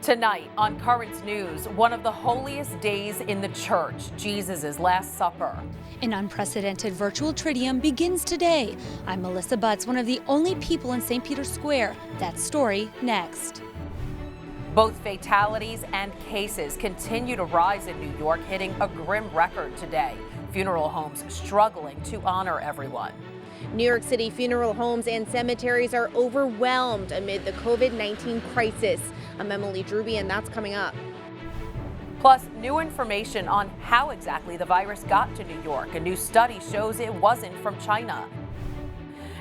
Tonight on Currents News, one of the holiest days in the church, Jesus' Last Supper. An unprecedented virtual Triduum begins today. I'm Melissa Butts, one of the only people in St. Peter's Square. That story next. Both fatalities and cases continue to rise in New York, hitting a grim record today. Funeral homes struggling to honor everyone. New York City funeral homes and cemeteries are overwhelmed amid the COVID-19 crisis. I'm Emily Druby, and that's coming up. Plus, new information on how exactly the virus got to New York. A new study shows it wasn't from China.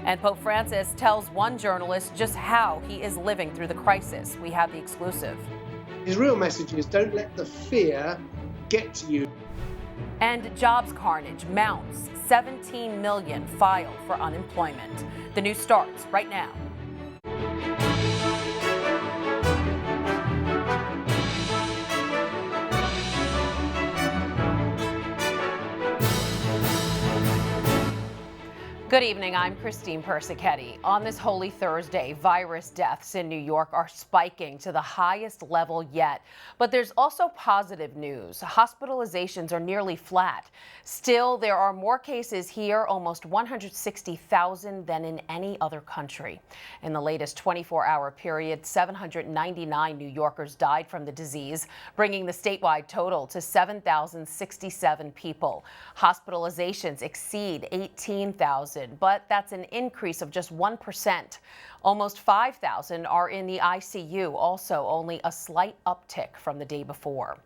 And Pope Francis tells one journalist just how he is living through the crisis. We have the exclusive. His real message is don't let the fear get to you. And jobs carnage mounts. 17 million file for unemployment. The news starts right now. Good evening, I'm Christine Persichetti. On this Holy Thursday, virus deaths in New York are spiking to the highest level yet. But there's also positive news. Hospitalizations are nearly flat. Still, there are more cases here, almost 160,000 than in any other country. In the latest 24-hour period, 799 New Yorkers died from the disease, bringing the statewide total to 7,067 people. Hospitalizations exceed 18,000. But that's an increase of just 1%. Almost 5,000 are in the ICU, also only a slight uptick from the day before.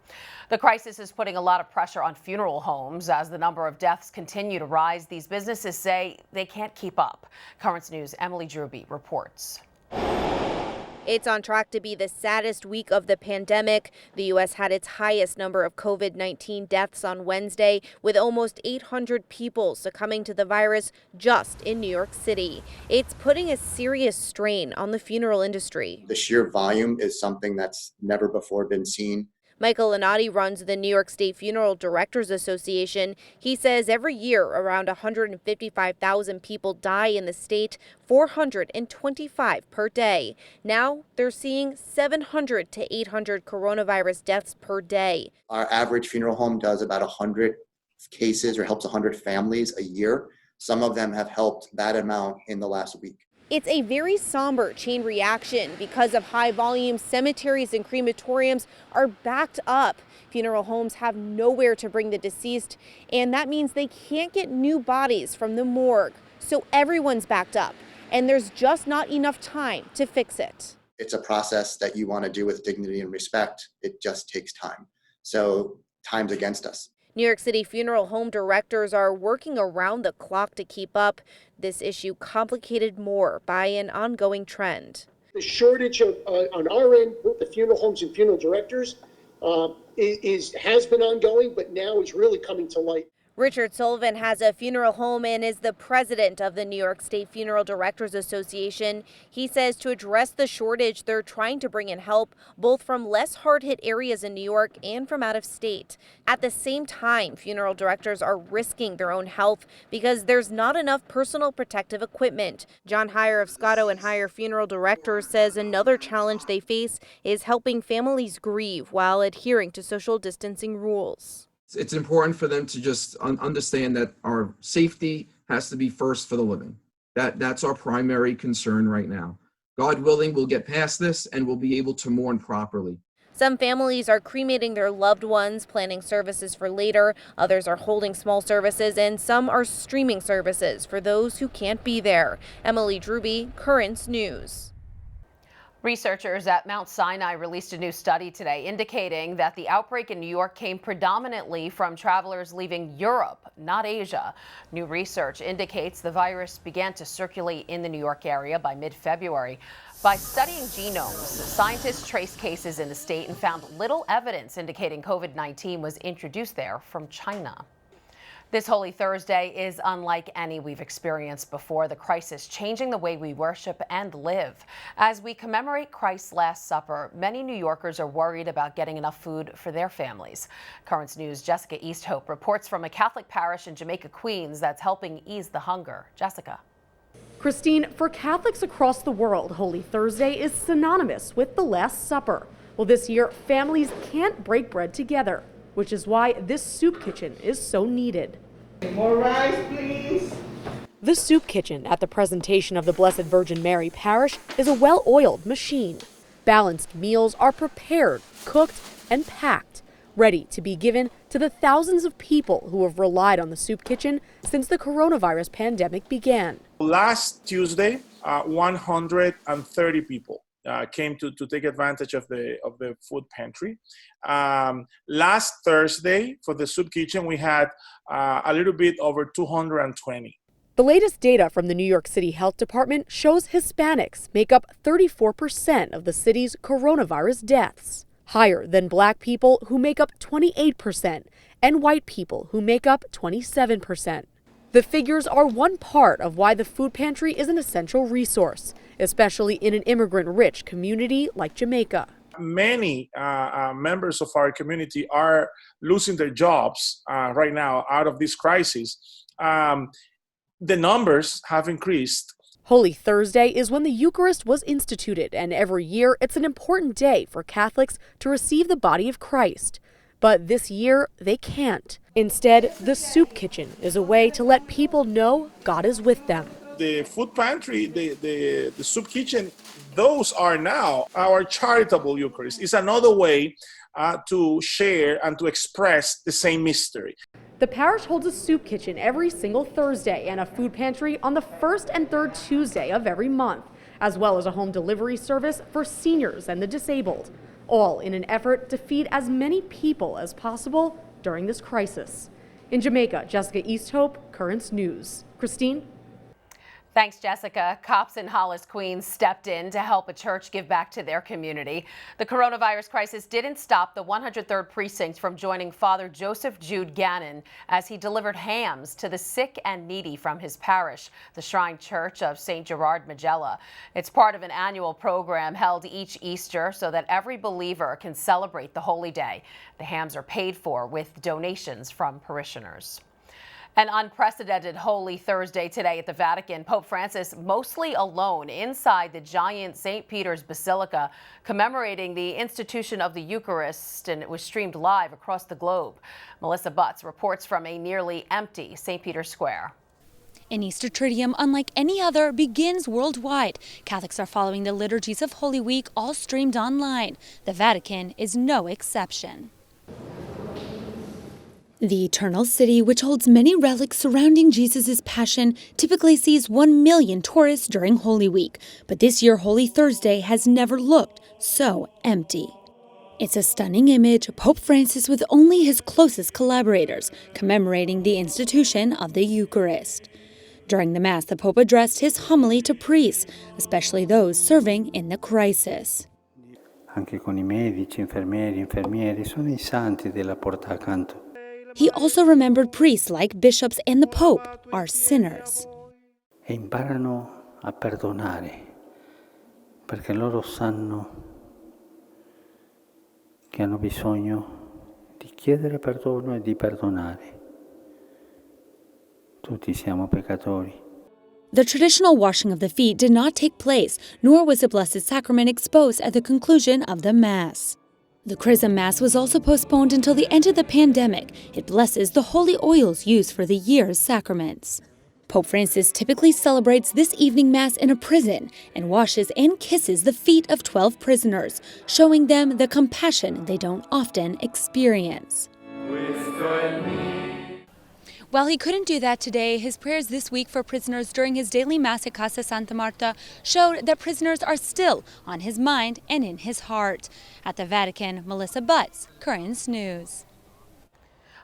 The crisis is putting a lot of pressure on funeral homes. As the number of deaths continue to rise, these businesses say they can't keep up. Currents News' Emily Druby reports. It's on track to be the saddest week of the pandemic. The U.S. had its highest number of COVID-19 deaths on Wednesday, with almost 800 people succumbing to the virus just in New York City. It's putting a serious strain on the funeral industry. The sheer volume is something that's never before been seen. Michael Lanati runs the New York State Funeral Directors Association. He says every year around 155,000 people die in the state, 425 per day. Now they're seeing 700 to 800 coronavirus deaths per day. Our average funeral home does about 100 cases or helps 100 families a year. Some of them have helped that amount in the last week. It's a very somber chain reaction. Because of high volume, cemeteries and crematoriums are backed up. Funeral homes have nowhere to bring the deceased, and that means they can't get new bodies from the morgue. So everyone's backed up, and there's just not enough time to fix it. It's a process that you want to do with dignity and respect. It just takes time. So time's against us. New York City funeral home directors are working around the clock to keep up. This issue complicated more by an ongoing trend. The shortage on our end with the funeral homes and funeral directors has been ongoing, but now is really coming to light. Richard Sullivan has a funeral home and is the president of the New York State Funeral Directors Association. He says to address the shortage, they're trying to bring in help both from less hard-hit areas in New York and from out of state. At the same time, funeral directors are risking their own health because there's not enough personal protective equipment. John Heyer of Scotto and Heyer Funeral Directors says another challenge they face is helping families grieve while adhering to social distancing rules. It's important for them to just understand that our safety has to be first for the living. That's our primary concern right now. God willing, we'll get past this and we'll be able to mourn properly. Some families are cremating their loved ones, planning services for later. Others are holding small services, and some are streaming services for those who can't be there. Emily Druby, Currents News. Researchers at Mount Sinai released a new study today indicating that the outbreak in New York came predominantly from travelers leaving Europe, not Asia. New research indicates the virus began to circulate in the New York area by mid-February. By studying genomes, scientists traced cases in the state and found little evidence indicating COVID-19 was introduced there from China. This Holy Thursday is unlike any we've experienced before, the crisis changing the way we worship and live. As we commemorate Christ's Last Supper, many New Yorkers are worried about getting enough food for their families. Currents News' Jessica Easthope reports from a Catholic parish in Jamaica, Queens that's helping ease the hunger. Jessica. Christine, for Catholics across the world, Holy Thursday is synonymous with the Last Supper. Well, this year, families can't break bread together, which is why this soup kitchen is so needed. More rice, please. The soup kitchen at the presentation of the Blessed Virgin Mary Parish is a well-oiled machine. Balanced meals are prepared, cooked, and packed, ready to be given to the thousands of people who have relied on the soup kitchen since the coronavirus pandemic began. Last Tuesday, 130 people came to take advantage of the food pantry. Last Thursday, for the soup kitchen, we had a little bit over 220. The latest data from the New York City Health Department shows Hispanics make up 34% of the city's coronavirus deaths, higher than Black people, who make up 28%, and white people, who make up 27%. The figures are one part of why the food pantry is an essential resource, especially in an immigrant-rich community like Jamaica. Many members of our community are losing their jobs right now out of this crisis. The numbers have increased. Holy Thursday is when the Eucharist was instituted, and every year it's an important day for Catholics to receive the body of Christ. But this year, they can't. Instead, the soup kitchen is a way to let people know God is with them. The food pantry, the soup kitchen, those are now our charitable Eucharist. It's another way to share and to express the same mystery. The parish holds a soup kitchen every single Thursday and a food pantry on the first and third Tuesday of every month, as well as a home delivery service for seniors and the disabled, all in an effort to feed as many people as possible during this crisis. In Jamaica, Jessica Easthope, Currents News. Christine? Thanks, Jessica. Cops in Hollis, Queens stepped in to help a church give back to their community. The coronavirus crisis didn't stop the 103rd Precinct from joining Father Joseph Jude Gannon as he delivered hams to the sick and needy from his parish, the Shrine Church of St. Gerard Majella. It's part of an annual program held each Easter so that every believer can celebrate the holy day. The hams are paid for with donations from parishioners. An unprecedented Holy Thursday today at the Vatican. Pope Francis mostly alone inside the giant St. Peter's Basilica, commemorating the institution of the Eucharist, and it was streamed live across the globe. Melissa Butts reports from a nearly empty St. Peter's Square. An Easter Triduum unlike any other begins worldwide. Catholics are following the liturgies of Holy Week, all streamed online. The Vatican is no exception. The Eternal City, which holds many relics surrounding Jesus' Passion, typically sees 1 million tourists during Holy Week. But this year, Holy Thursday has never looked so empty. It's a stunning image, Pope Francis with only his closest collaborators, commemorating the institution of the Eucharist. During the Mass, the Pope addressed his homily to priests, especially those serving in the crisis. Anche con I medici, infermieri, sono I santi della porta accanto. He also remembered priests like bishops and the Pope are sinners. E imparano a perdonare, perché loro sanno che hanno bisogno di chiedere perdono e di perdonare. Tutti siamo peccatori. The traditional washing of the feet did not take place, nor was the Blessed Sacrament exposed at the conclusion of the Mass. The Chrism Mass was also postponed until the end of the pandemic. It blesses the holy oils used for the year's sacraments. Pope Francis typically celebrates this evening Mass in a prison and washes and kisses the feet of 12 prisoners, showing them the compassion they don't often experience. While he couldn't do that today, his prayers this week for prisoners during his daily Mass at Casa Santa Marta showed that prisoners are still on his mind and in his heart. At the Vatican, Melissa Butts, Currents News.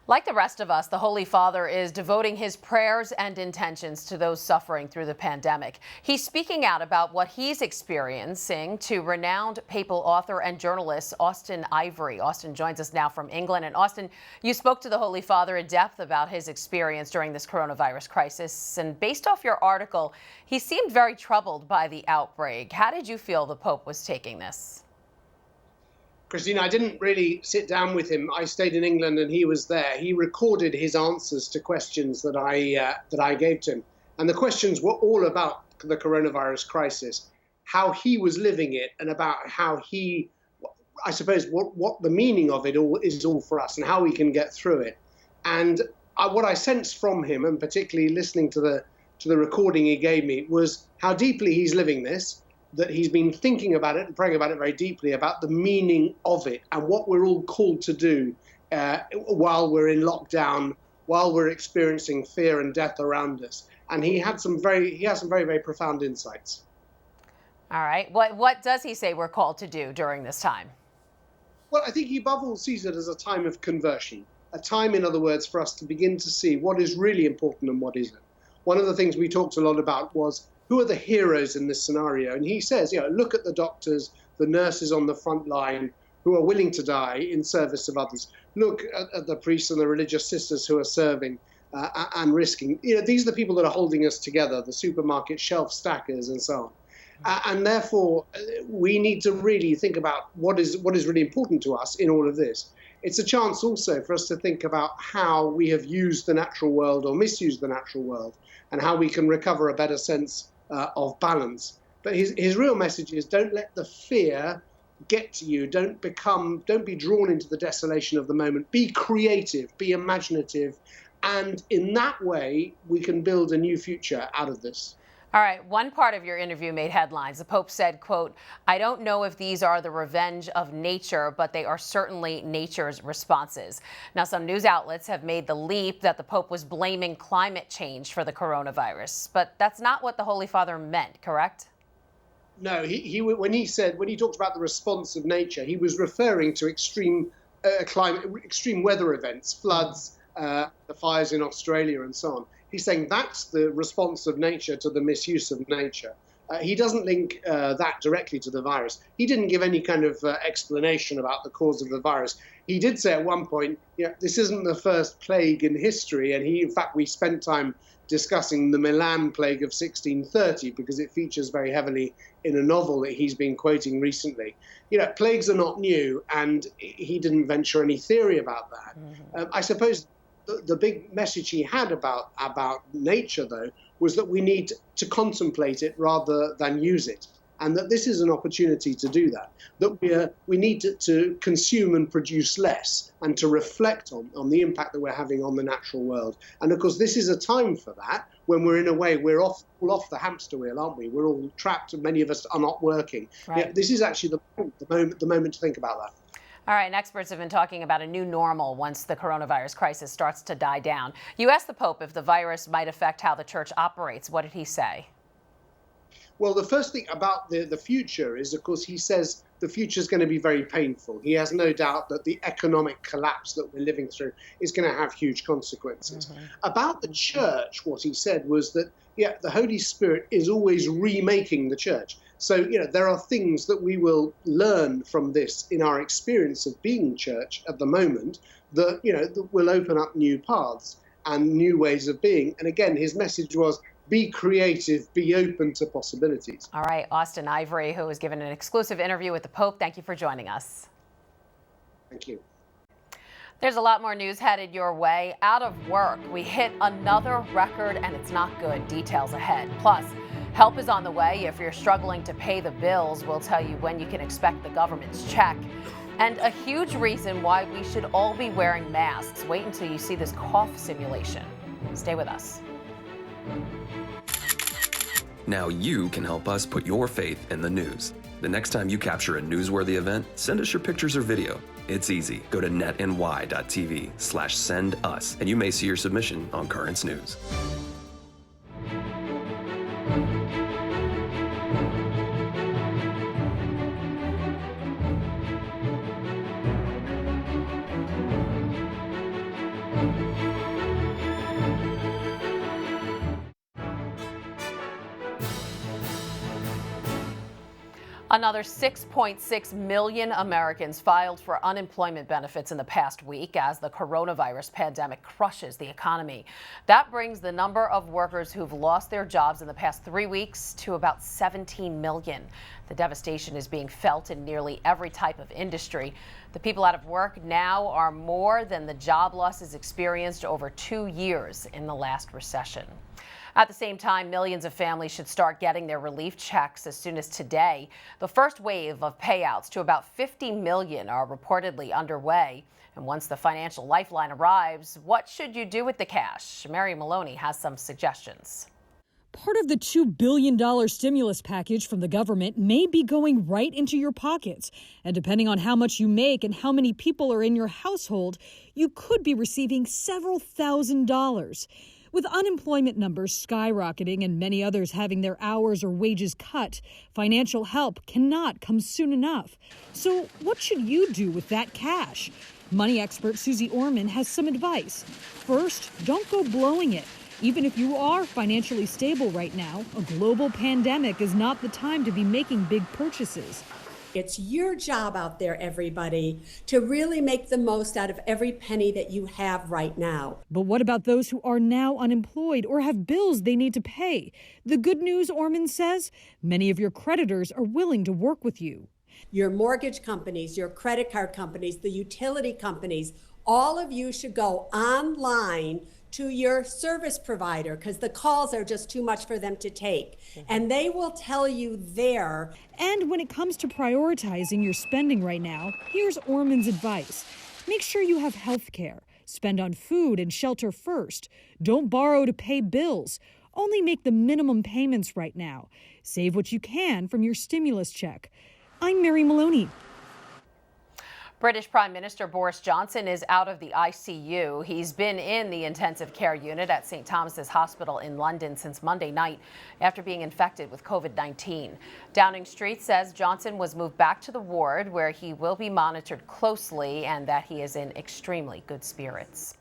Like the rest of us, the Holy Father is devoting his prayers and intentions to those suffering through the pandemic. He's speaking out about what he's experiencing to renowned papal author and journalist Austin Ivory. Austin joins us now from England. And Austin, you spoke to the Holy Father in depth about his experience during this coronavirus crisis. And based off your article, he seemed very troubled by the outbreak. How did you feel the Pope was taking this? Christina, I didn't really sit down with him. I stayed in England and he was there. He recorded his answers to questions that I gave to him. And the questions were all about the coronavirus crisis, how he was living it, and about how he I suppose, what the meaning of it all is for us and how we can get through it. And what I sensed from him, and particularly listening to the recording he gave me, was how deeply he's living this, that he's been thinking about it and praying about it very deeply, about the meaning of it and what we're all called to do while we're in lockdown, while we're experiencing fear and death around us. And he has some very, very profound insights. All right. What does he say we're called to do during this time? Well, I think he above all sees it as a time of conversion, a time, in other words, for us to begin to see what is really important and what isn't. One of the things we talked a lot about was who are the heroes in this scenario? And he says, look at the doctors, the nurses on the front line who are willing to die in service of others. Look at the priests and the religious sisters who are serving and risking. These are the people that are holding us together, the supermarket shelf stackers and so on. And therefore, we need to really think about what is really important to us in all of this. It's a chance also for us to think about how we have used the natural world or misused the natural world, and how we can recover a better sense of balance. But his real message is, don't let the fear get to you. Don't be drawn into the desolation of the moment. Be creative, be imaginative, and in that way, we can build a new future out of this. All right, one part of your interview made headlines. The Pope said, quote, "I don't know if these are the revenge of nature, but they are certainly nature's responses." Now, some news outlets have made the leap that the Pope was blaming climate change for the coronavirus, but that's not what the Holy Father meant, correct? No, when he talked about the response of nature, he was referring to extreme weather events, floods, the fires in Australia and so on. He's saying that's the response of nature to the misuse of nature. He doesn't link that directly to the virus. He didn't give any kind of explanation about the cause of the virus. He did say at one point, this isn't the first plague in history. And in fact, we spent time discussing the Milan plague of 1630 because it features very heavily in a novel that he's been quoting recently. Plagues are not new, and he didn't venture any theory about that. Mm-hmm. I suppose the big message he had about nature, though, was that we need to contemplate it rather than use it, and that this is an opportunity to do that, that we need to consume and produce less and to reflect on the impact that we're having on the natural world. And of course, this is a time for that, when we're in a way, we're all off the hamster wheel, aren't we? We're all trapped, and many of us are not working. Right. This is actually the moment to think about that. All right, and experts have been talking about a new normal once the coronavirus crisis starts to die down. You asked the Pope if the virus might affect how the church operates. What did he say? Well, the first thing about the future is, of course, he says the future is going to be very painful. He has no doubt that the economic collapse that we're living through is going to have huge consequences. Mm-hmm. About the church, what he said was that, the Holy Spirit is always remaking the church. So, there are things that we will learn from this in our experience of being church at the moment that, that will open up new paths and new ways of being. And again, his message was, be creative, be open to possibilities. All right, Austin Ivory, who was given an exclusive interview with the Pope, thank you for joining us. Thank you. There's a lot more news headed your way. Out of work, we hit another record, and it's not good. Details ahead. Plus, help is on the way. If you're struggling to pay the bills, we'll tell you when you can expect the government's check. And a huge reason why we should all be wearing masks. Wait until you see this cough simulation. Stay with us. Now you can help us put your faith in the news. The next time you capture a newsworthy event, send us your pictures or video. It's easy. Go to netny.tv/send us, and you may see your submission on Currents News. Another 6.6 million Americans filed for unemployment benefits in the past week as the coronavirus pandemic crushes the economy. That brings the number of workers who've lost their jobs in the past 3 weeks to about 17 million. The devastation is being felt in nearly every type of industry. The people out of work now are more than the job losses experienced over 2 years in the last recession. At the same time, millions of families should start getting their relief checks as soon as today. The first wave of payouts to about 50 million are reportedly underway. And once the financial lifeline arrives, what should you do with the cash? Mary Maloney has some suggestions. Part of the $2 billion stimulus package from the government may be going right into your pockets. And depending on how much you make and how many people are in your household, you could be receiving several $1,000s. With unemployment numbers skyrocketing and many others having their hours or wages cut, financial help cannot come soon enough. So what should you do with that cash? Money expert Susie Orman has some advice. First, don't go blowing it. Even if you are financially stable right now, a global pandemic is not the time to be making big purchases. It's your job out there, everybody, to really make the most out of every penny that you have right now. But what about those who are now unemployed or have bills they need to pay? The good news, Orman says, many of your creditors are willing to work with you. Your mortgage companies, your credit card companies, the utility companies, all of you should go online to your service provider because the calls are just too much for them to take. And they will tell you there. And when it comes to prioritizing your spending right now, here's Orman's advice. Make sure you have health care. Spend on food and shelter first. Don't borrow to pay bills. Only make the minimum payments right now. Save what you can from your stimulus check. I'm Mary Maloney. British Prime Minister Boris Johnson is out of the ICU. He's been in the intensive care unit at St. Thomas's Hospital in London since Monday night after being infected with COVID-19. Downing Street says Johnson was moved back to the ward where he will be monitored closely and that he is in extremely good spirits.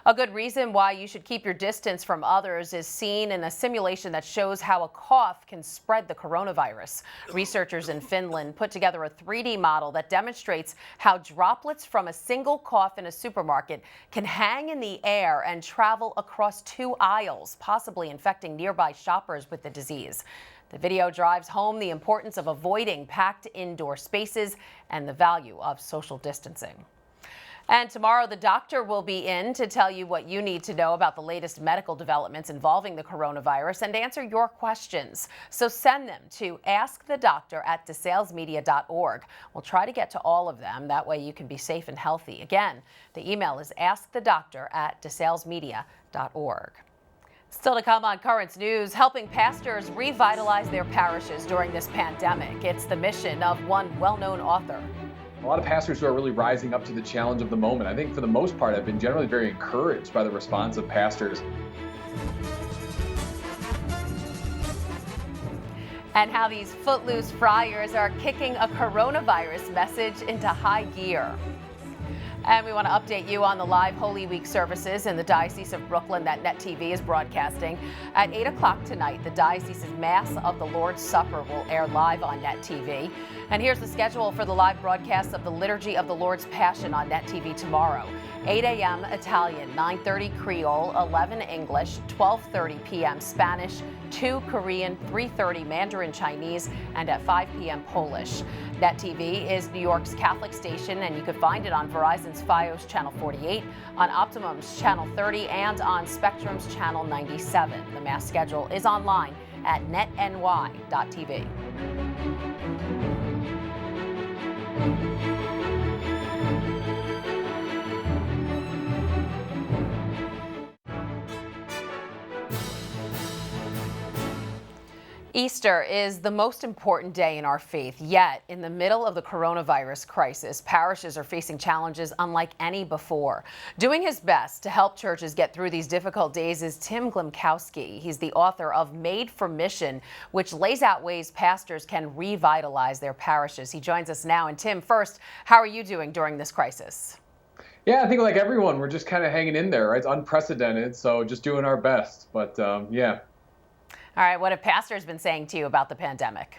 A good reason why you should keep your distance from others is seen in a simulation that shows how a cough can spread the coronavirus. Researchers in Finland put together a 3D model that demonstrates how droplets from a single cough in a supermarket can hang in the air and travel across 2 aisles, possibly infecting nearby shoppers with the disease. The video drives home the importance of avoiding packed indoor spaces and the value of social distancing. And tomorrow, the doctor will be in to tell you what you need to know about the latest medical developments involving the coronavirus and answer your questions. So send them to askthedoctor@desalesmedia.org. We'll try to get to all of them. That way you can be safe and healthy. Again, the email is askthedoctor@desalesmedia.org. Still to come on Currents News, helping pastors revitalize their parishes during this pandemic. It's the mission of one well-known author. A lot of pastors who are really rising up to the challenge of the moment. I think for the most part, I've been generally very encouraged by the response of pastors. And how these footloose friars are kicking a coronavirus message into high gear. And we want to update you on the live Holy Week services in the Diocese of Brooklyn that Net TV is broadcasting. At 8 o'clock tonight, the Diocese's Mass of the Lord's Supper will air live on Net TV. And here's the schedule for the live broadcast of the Liturgy of the Lord's Passion on Net TV tomorrow. 8 a.m. Italian, 9:30 Creole, 11 English, 12:30 p.m. Spanish, 2 Korean, 3:30 Mandarin Chinese, and at 5 p.m. Polish. Net TV is New York's Catholic station, and you can find it on Verizon's Fios Channel 48, on Optimum's Channel 30, and on Spectrum's Channel 97. The Mass schedule is online at netny.tv. Easter is the most important day in our faith, yet in the middle of the coronavirus crisis, parishes are facing challenges unlike any before. Doing his best to help churches get through these difficult days is Tim Glimkowski. He's the author of Made for Mission, which lays out ways pastors can revitalize their parishes. He joins us now. And Tim, first, how are you doing during this crisis? Yeah, I think like everyone, we're just kind of hanging in there, right? It's unprecedented, so just doing our best. But yeah. All right, what have pastors been saying to you about the pandemic?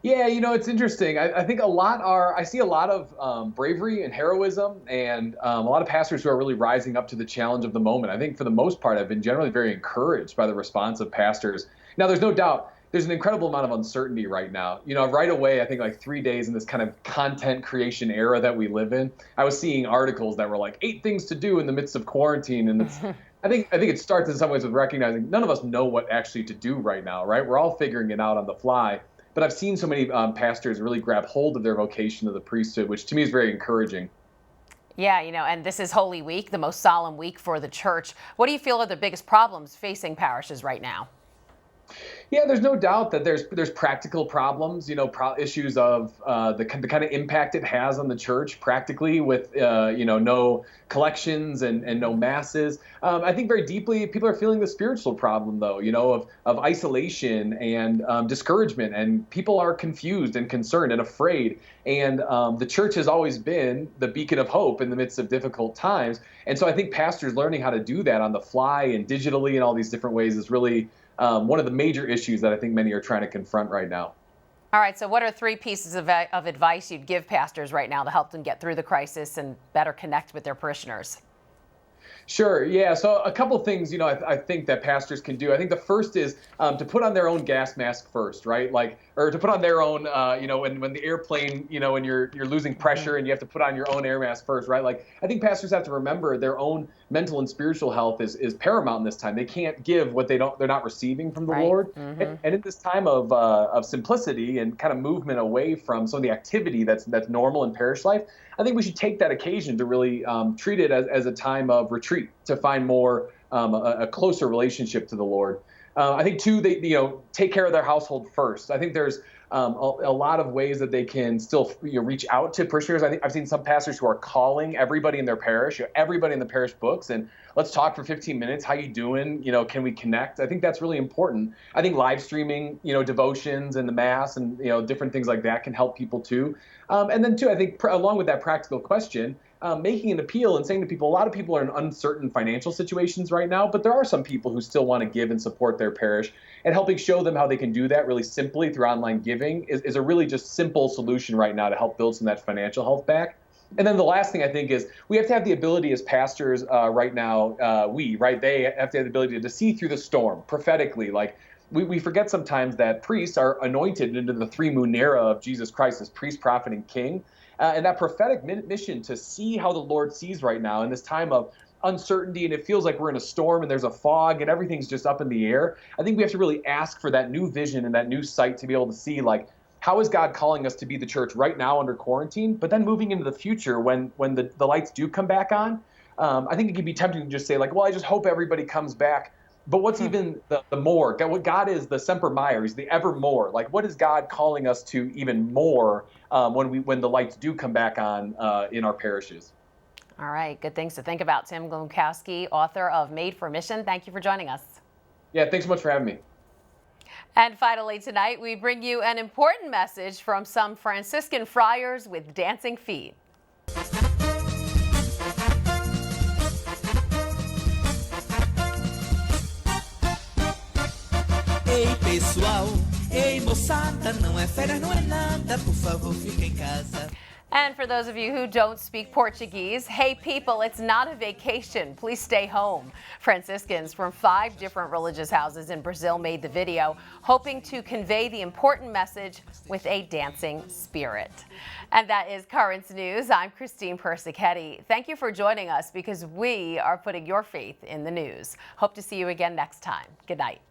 Yeah, it's interesting. I think I see a lot of bravery and heroism and a lot of pastors who are really rising up to the challenge of the moment. I think for the most part, I've been generally very encouraged by the response of pastors. Now, there's no doubt there's an incredible amount of uncertainty right now. Right away, I think like 3 days in this kind of content creation era that we live in, I was seeing articles that were like 8 things to do in the midst of quarantine. And I think it starts in some ways with recognizing none of us know what actually to do right now, right? We're all figuring it out on the fly. But I've seen so many pastors really grab hold of their vocation of the priesthood, which to me is very encouraging. Yeah, and this is Holy Week, the most solemn week for the church. What do you feel are the biggest problems facing parishes right now? Yeah, there's no doubt that there's practical problems, issues of the kind of impact it has on the church practically with, no collections and no masses. I think very deeply people are feeling the spiritual problem, though, of isolation and discouragement, and people are confused and concerned and afraid. And the church has always been the beacon of hope in the midst of difficult times. And so I think pastors learning how to do that on the fly and digitally and all these different ways is really one of the major issues that I think many are trying to confront right now. All right, so what are 3 pieces of advice you'd give pastors right now to help them get through the crisis and better connect with their parishioners? Sure. Yeah. So a couple of things, I think that pastors can do. I think the first is to put on their own gas mask first, right? Or to put on their own, when the airplane, when you're losing pressure and you have to put on your own air mask first, right? I think pastors have to remember their own mental and spiritual health is paramount in this time. They can't give what they're not receiving from the Lord. And in this time of simplicity and kind of movement away from some of the activity that's normal in parish life, I think we should take that occasion to really treat it as a time of retreat, to find more a closer relationship to the Lord. I think too, they take care of their household first. I think there's a lot of ways that they can still reach out to parishioners. I think I've seen some pastors who are calling everybody in their parish, everybody in the parish books, and let's talk for 15 minutes. How you doing? Can we connect? I think that's really important. I think live streaming, devotions and the mass and different things like that can help people too. And then too, I think along with that practical question, making an appeal and saying to people, a lot of people are in uncertain financial situations right now, but there are some people who still want to give and support their parish, and helping show them how they can do that really simply through online giving is a really just simple solution right now to help build some of that financial health back. And then the last thing I think is we have to have the ability as pastors right now, they have to have the ability to see through the storm prophetically. We forget sometimes that priests are anointed into the 3-moon era of Jesus Christ as priest, prophet, and king. And that prophetic mission to see how the Lord sees right now in this time of uncertainty, and it feels like we're in a storm and there's a fog and everything's just up in the air. I think we have to really ask for that new vision and that new sight to be able to see, how is God calling us to be the church right now under quarantine, but then moving into the future when the lights do come back on. I think it can be tempting to just say well, I just hope everybody comes back. But what's even the more? What God is the Semper Maior, He's the evermore. What is God calling us to even more when the lights do come back on in our parishes? All right, good things to think about. Tim Glumkowski, author of Made for Mission. Thank you for joining us. Yeah, thanks so much for having me. And finally tonight, we bring you an important message from some Franciscan friars with dancing feet. Ei pessoal, ei moçada, não é férias, não é nada, por favor fica em casa. And for those of you who don't speak Portuguese, hey people, it's not a vacation. Please stay home. Franciscans from 5 different religious houses in Brazil made the video, hoping to convey the important message with a dancing spirit. And that is Currents News. I'm Christine Persichetti. Thank you for joining us because we are putting your faith in the news. Hope to see you again next time. Good night.